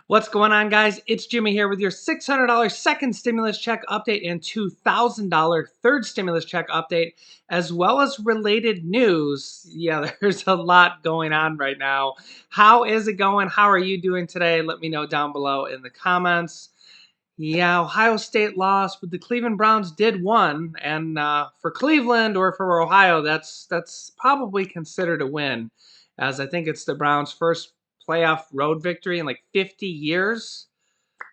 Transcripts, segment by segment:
What's going on, guys? It's Jimmy here with your $600 second stimulus check update and $2,000 third stimulus check update, as well as related news. Yeah, there's a lot going on right now. How is it going? How are you doing today? Let me know down below in the comments. Yeah, Ohio State lost, but the Cleveland Browns did win, and for Cleveland or for Ohio, that's probably considered a win, as I think it's the Browns' first playoff road victory in like 50 years.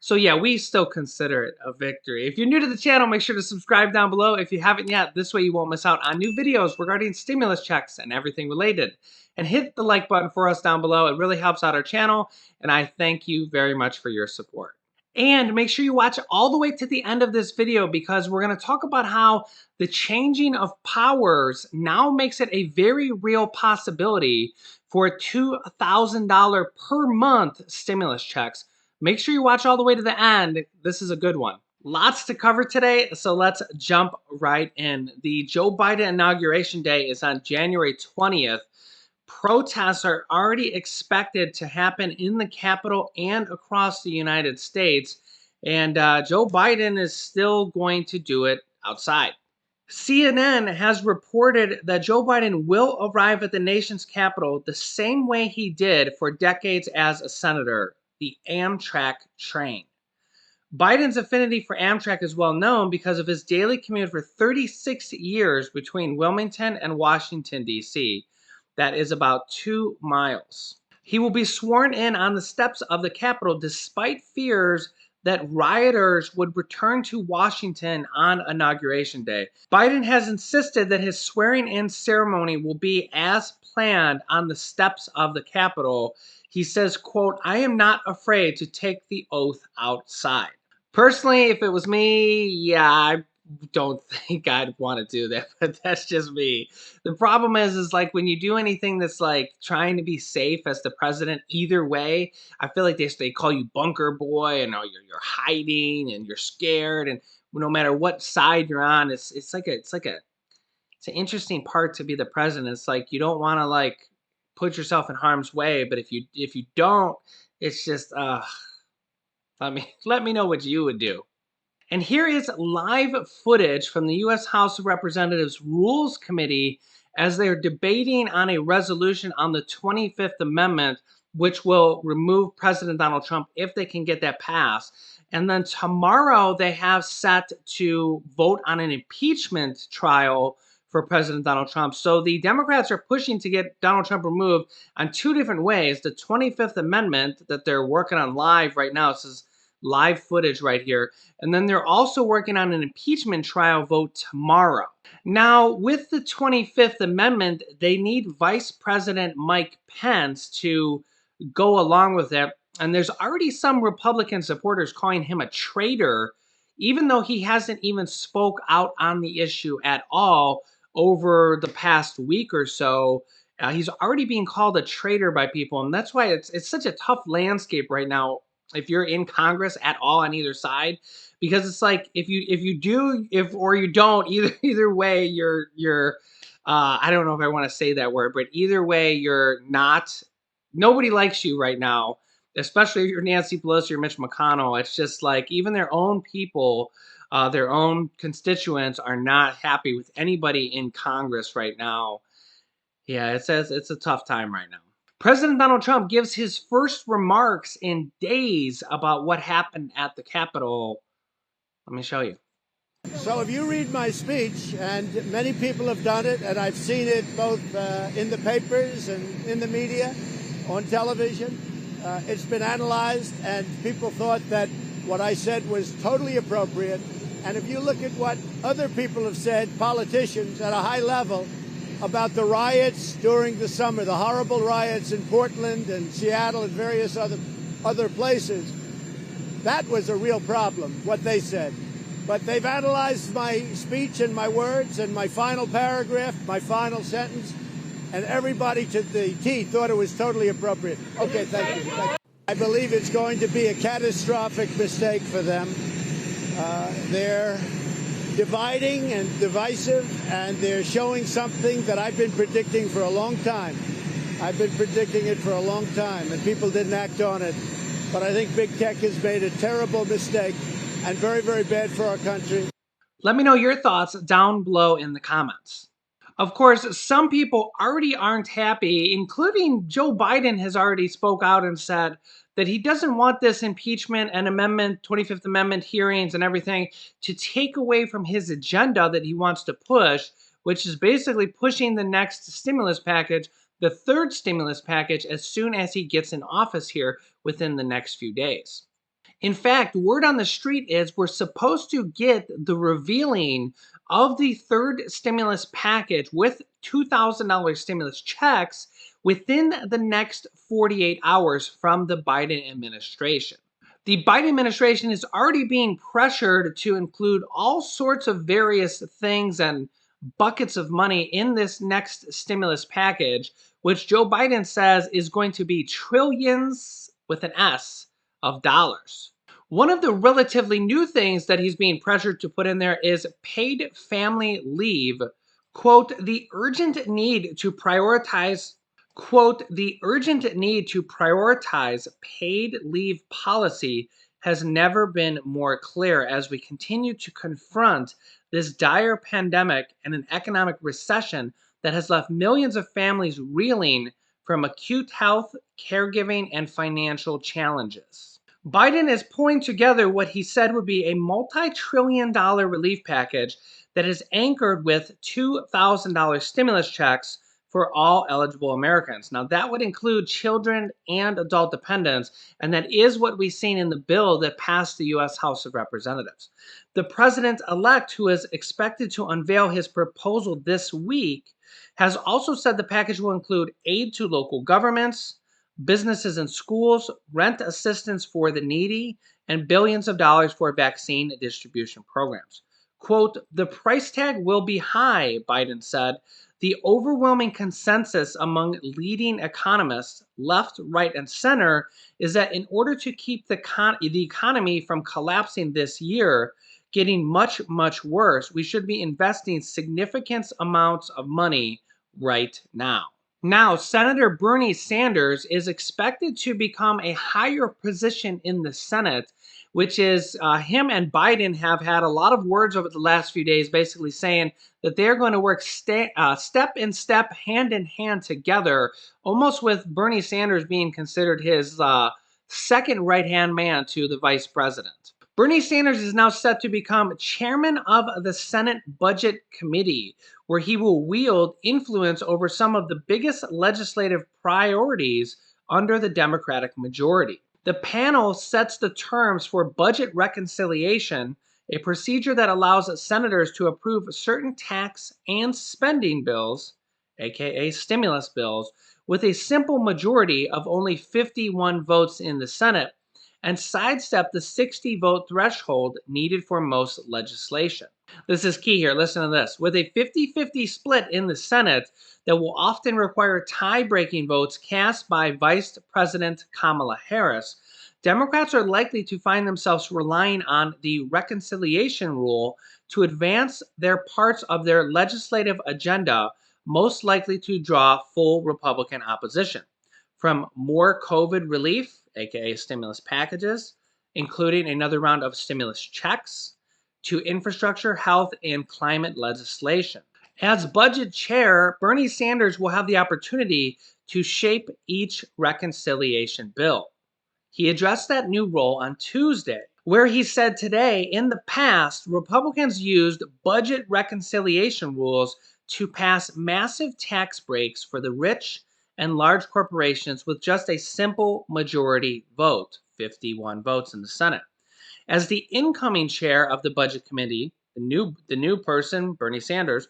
So yeah, we still consider it a victory. If you're new to the channel, make sure to subscribe down below if you haven't yet. This way you won't miss out on new videos regarding stimulus checks and everything related. And hit the like button for us down below. It really helps out our channel, and I thank you very much for your support. And make sure you watch all the way to the end of this video, because we're going to talk about how the changing of powers now makes it a very real possibility for $2,000 per month stimulus checks. Make sure you watch all the way to the end. This is a good one. Lots to cover today, so let's jump right in. The Joe Biden inauguration day is on January 20th. Protests are already expected to happen in the Capitol and across the United States, and Joe Biden is still going to do it outside. CNN has reported that Joe Biden will arrive at the nation's capital the same way he did for decades as a senator, the Amtrak train. Biden's affinity for Amtrak is well known because of his daily commute for 36 years between Wilmington and Washington, D.C. That is about 2 miles. He will be sworn in on the steps of the Capitol despite fears that rioters would return to Washington on Inauguration Day. Biden has insisted that his swearing-in ceremony will be as planned on the steps of the Capitol. He says, quote, "I am not afraid to take the oath outside." Personally, if it was me, yeah, I don't think I'd want to do that, but that's just me. The problem is like when you do anything that's like trying to be safe as the president, either way, I feel like they call you bunker boy, and you're hiding and you're scared, and no matter what side you're on, it's an interesting part to be the president. It's like you don't want to like put yourself in harm's way, but if you don't, it's just let me know what you would do. And here is live footage from the U.S. House of Representatives Rules Committee as they're debating on a resolution on the 25th Amendment, which will remove President Donald Trump if they can get that passed. And then tomorrow they have set to vote on an impeachment trial for President Donald Trump. So the Democrats are pushing to get Donald Trump removed on two different ways. The 25th Amendment that they're working on live right now. This is live footage right here. And then they're also working on an impeachment trial vote tomorrow. Now, with the 25th Amendment, they need Vice President Mike Pence to go along with it. And there's already some Republican supporters calling him a traitor, even though he hasn't even spoke out on the issue at all over the past week or so. He's already being called a traitor by people. And that's why it's such a tough landscape right now if you're in Congress at all on either side, because it's like if you do or you don't, either way you're I don't know if I want to say that word, but either way nobody likes you right now, especially if you're Nancy Pelosi or Mitch McConnell. It's just like even their own people, their own constituents are not happy with anybody in Congress right now. Yeah, it says it's a tough time right now. President Donald Trump gives his first remarks in days about what happened at the Capitol. Let me show you. So if you read my speech, and many people have done it, and I've seen it both in the papers and in the media, on television, it's been analyzed, and people thought that what I said was totally appropriate. And if you look at what other people have said, politicians at a high level, about the riots during the summer, the horrible riots in Portland and Seattle and various other places. That was a real problem, what they said. But they've analyzed my speech and my words and my final paragraph, my final sentence, and everybody to the T thought it was totally appropriate. Okay, thank you. I believe it's going to be a catastrophic mistake for them. They're dividing and divisive, and they're showing something that I've been predicting for a long time. I've been predicting it for a long time, and people didn't act on it but I think big tech has made a terrible mistake and very, very bad for our country. Let me know your thoughts down below in the comments. Of course, some people already aren't happy, including Joe Biden has already spoke out and said that he doesn't want this impeachment and 25th Amendment hearings and everything to take away from his agenda that he wants to push, which is basically pushing the next stimulus package, the third stimulus package, as soon as he gets in office here within the next few days. In fact, word on the street is we're supposed to get the revealing of the third stimulus package with $2,000 stimulus checks within the next 48 hours from the Biden administration. The Biden administration is already being pressured to include all sorts of various things and buckets of money in this next stimulus package, which Joe Biden says is going to be trillions with an S of dollars. One of the relatively new things that he's being pressured to put in there is paid family leave. Quote, the urgent need to prioritize paid leave policy has never been more clear as we continue to confront this dire pandemic and an economic recession that has left millions of families reeling from acute health, caregiving, and financial challenges. Biden is pulling together what he said would be a multi-trillion-dollar relief package that is anchored with $2,000 stimulus checks for all eligible Americans. Now, that would include children and adult dependents, and that is what we've seen in the bill that passed the U.S. House of Representatives. The president-elect, who is expected to unveil his proposal this week, has also said the package will include aid to local governments, businesses and schools, rent assistance for the needy, and billions of dollars for vaccine distribution programs. Quote, the price tag will be high, Biden said. The overwhelming consensus among leading economists, left, right, and center, is that in order to keep the economy from collapsing this year, getting much, much worse, we should be investing significant amounts of money right now. Now, Senator Bernie Sanders is expected to become a higher position in the Senate, which is him and Biden have had a lot of words over the last few days, basically saying that they're going to work step in step, hand in hand together, almost with Bernie Sanders being considered his second right-hand man to the vice president. Bernie Sanders is now set to become chairman of the Senate Budget Committee, where he will wield influence over some of the biggest legislative priorities under the Democratic majority. The panel sets the terms for budget reconciliation, a procedure that allows senators to approve certain tax and spending bills, aka stimulus bills, with a simple majority of only 51 votes in the Senate, and sidestep the 60-vote threshold needed for most legislation. This is key here. Listen to this. With a 50-50 split in the Senate that will often require tie-breaking votes cast by Vice President Kamala Harris, Democrats are likely to find themselves relying on the reconciliation rule to advance their parts of their legislative agenda, most likely to draw full Republican opposition. From more COVID relief, aka stimulus packages, including another round of stimulus checks, to infrastructure, health, and climate legislation. As budget chair, Bernie Sanders will have the opportunity to shape each reconciliation bill. He addressed that new role on Tuesday, where he said today, in the past, Republicans used budget reconciliation rules to pass massive tax breaks for the rich and large corporations with just a simple majority vote, 51 votes in the Senate. As the incoming chair of the Budget Committee, the new person, Bernie Sanders,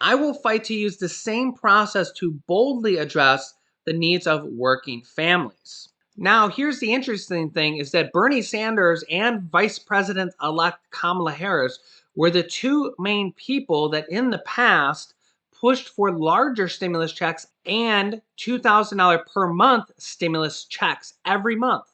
I will fight to use the same process to boldly address the needs of working families. Now, here's the interesting thing is that Bernie Sanders and Vice President-elect Kamala Harris were the two main people that in the past pushed for larger stimulus checks and $2,000 per month stimulus checks every month.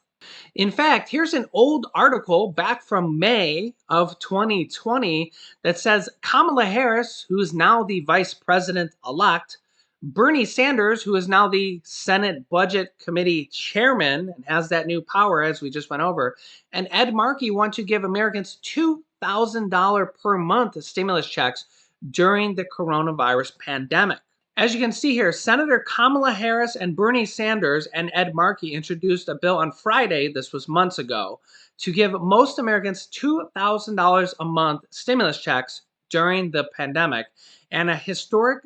In fact, here's an old article back from May of 2020 that says Kamala Harris, who is now the vice president-elect, Bernie Sanders, who is now the Senate Budget Committee chairman and has that new power, as we just went over, and Ed Markey want to give Americans $2,000 per month stimulus checks during the coronavirus pandemic. As you can see here, Senator Kamala Harris and Bernie Sanders and Ed Markey introduced a bill on Friday, this was months ago, to give most Americans $2,000 a month stimulus checks during the pandemic. And historic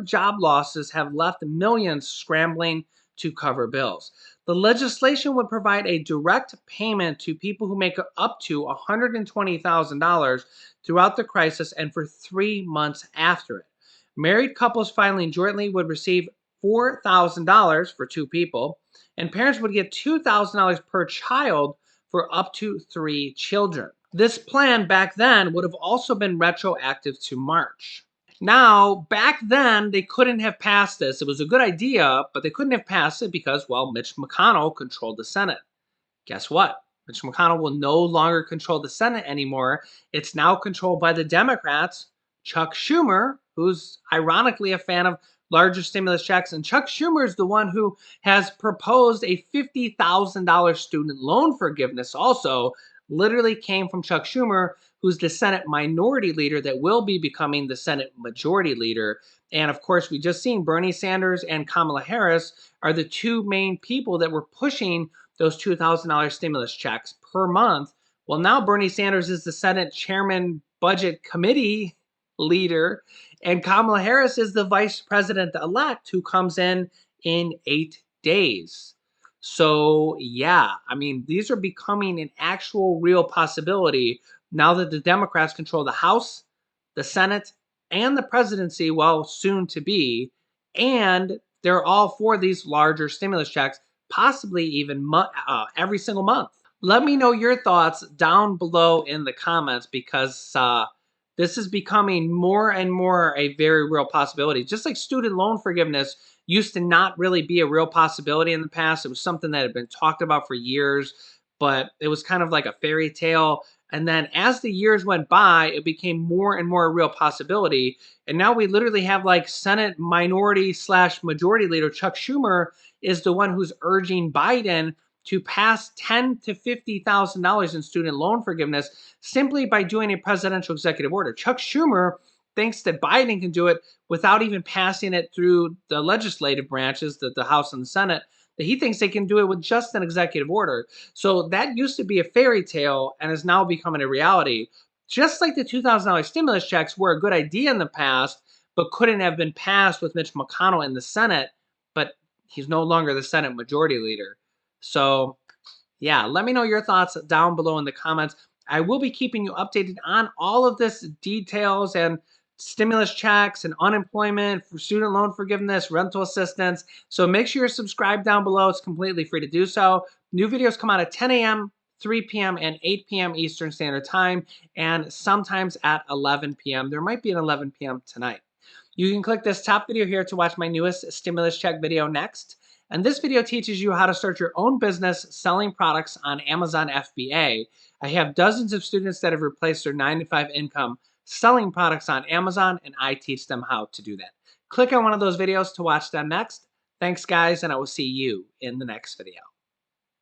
job losses have left millions scrambling to cover bills. The legislation would provide a direct payment to people who make up to $120,000 throughout the crisis and for 3 months after it. Married couples filing jointly would receive $4,000 for 2 people, and parents would get $2,000 per child for up to 3 children. This plan back then would have also been retroactive to March. Now, back then, they couldn't have passed this. It was a good idea, but they couldn't have passed it because, well, Mitch McConnell controlled the Senate. Guess what? Mitch McConnell will no longer control the Senate anymore. It's now controlled by the Democrats. Chuck Schumer, who's ironically a fan of larger stimulus checks, and Chuck Schumer is the one who has proposed a $50,000 student loan forgiveness also, literally came from Chuck Schumer, who's the Senate minority leader that will be becoming the Senate majority leader. And of course, we just seen Bernie Sanders and Kamala Harris are the two main people that were pushing those $2,000 stimulus checks per month. Well, now Bernie Sanders is the Senate chairman budget committee leader, and Kamala Harris is the vice president elect who comes in 8 days. So, yeah, I mean, these are becoming an actual real possibility now that the Democrats control the House, the Senate, and the presidency, well, soon to be, and they're all for these larger stimulus checks, possibly even every single month. Let me know your thoughts down below in the comments because this is becoming more and more a very real possibility. Just like student loan forgiveness used to not really be a real possibility in the past. It was something that had been talked about for years, but it was kind of like a fairy tale. And then as the years went by, it became more and more a real possibility. And now we literally have like Senate minority / majority leader Chuck Schumer is the one who's urging Biden to pass $10,000 to $50,000 in student loan forgiveness simply by doing a presidential executive order. Chuck Schumer thinks that Biden can do it without even passing it through the legislative branches, the House and the Senate, that he thinks they can do it with just an executive order. So that used to be a fairy tale and is now becoming a reality. Just like the $2,000 stimulus checks were a good idea in the past, but couldn't have been passed with Mitch McConnell in the Senate, but he's no longer the Senate majority leader. So, yeah, let me know your thoughts down below in the comments. I will be keeping you updated on all of this details and stimulus checks and unemployment, for student loan forgiveness, rental assistance. So make sure you're subscribed down below. It's completely free to do so. New videos come out at 10 a.m., 3 p.m., and 8 p.m. Eastern Standard Time, and sometimes at 11 p.m. There might be an 11 p.m. tonight. You can click this top video here to watch my newest stimulus check video next. And this video teaches you how to start your own business selling products on Amazon FBA. I have dozens of students that have replaced their 9-to-5 income selling products on Amazon, and I teach them how to do that. Click on one of those videos to watch them next. Thanks, guys, and I will see you in the next video.